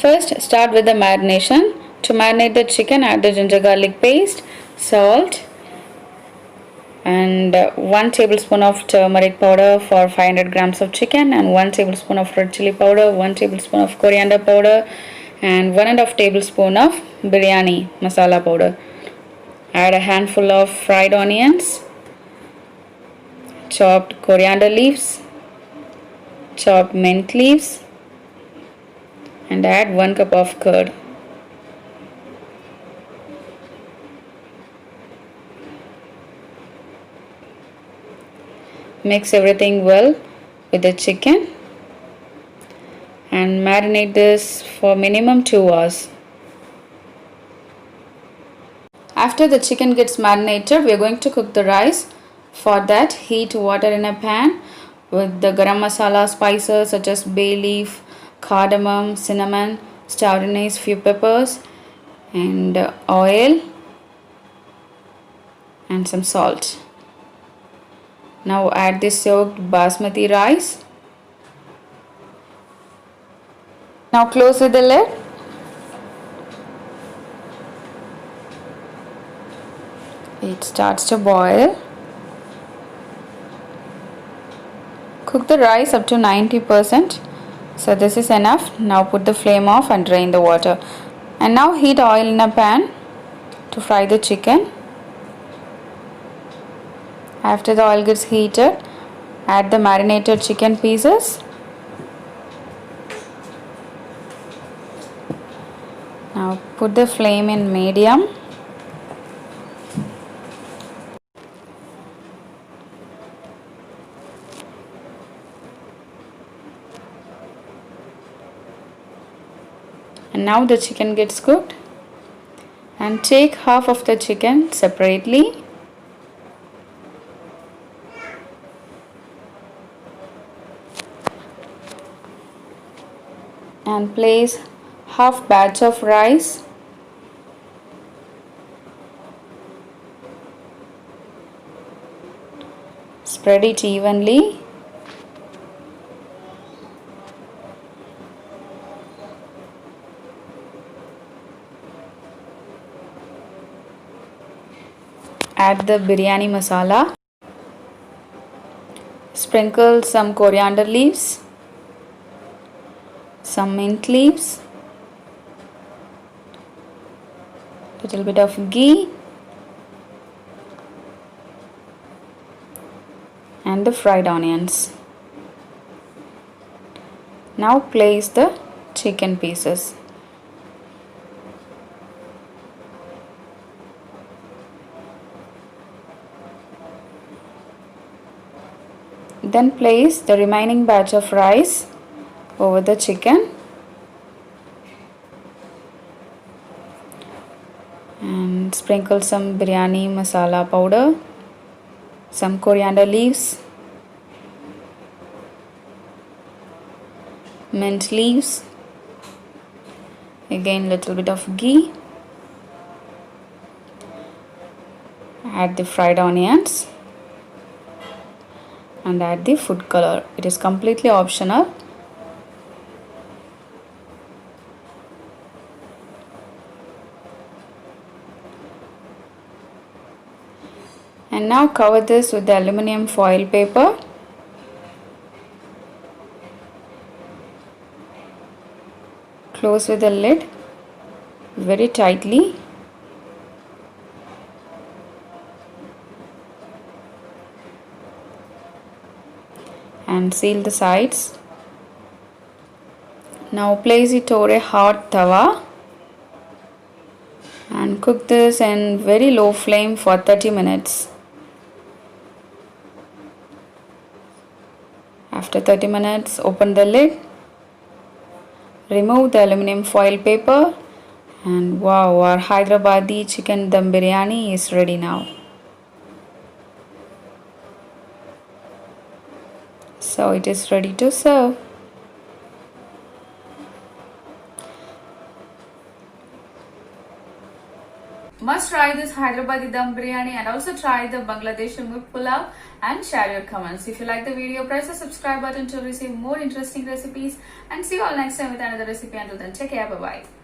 First, start with the marination. To marinate the chicken, add the ginger garlic paste, salt, and 1 tablespoon of turmeric powder for 500 grams of chicken, and 1 tablespoon of red chili powder, 1 tablespoon of coriander powder, and 1.5 tablespoon of biryani masala powder. Add a handful of fried onions, chopped coriander leaves, chopped mint leaves, and add 1 cup of curd. Mix everything well with the chicken and marinate this for minimum 2 hours. After the chicken gets marinated, we are going to cook the rice. For that, heat water in a pan with the garam masala spices such as bay leaf, cardamom, cinnamon, star anise, few peppers, and oil and some salt. Now add the soaked basmati rice. Now close with the lid. It starts to boil. Cook the rice up to 90%. So this is enough. Now put the flame off and drain the water. And now heat oil in a pan to fry the chicken. After the oil gets heated, add the marinated chicken pieces. Now put the flame in medium. And now the chicken gets cooked. And take half of the chicken separately. And place half batch of rice. Spread it evenly. Add the biryani masala. Sprinkle some coriander leaves, some mint leaves, little bit of ghee, and the fried onions. Now place the chicken pieces. Then place the remaining batch of rice over the chicken and sprinkle some biryani masala powder, some coriander leaves, mint leaves, again little bit of ghee, add the fried onions and add the food color. It is completely optional. And now cover this with the aluminum foil paper. Close with the lid very tightly. And seal the sides. Now place it over a hot tawa and cook this in very low flame for 30 minutes. After 30 minutes, open the lid, remove the aluminum foil paper, and wow, our Hyderabadi Chicken Dum Biryani is ready now. So it is ready to serve. must try this Hyderabadi Dum Biryani and also try the Bangladeshi Murg Pulao and share your comments. If you like the video, press the subscribe button to receive more interesting recipes and see you all next time with another recipe. Until then, take care. Bye bye.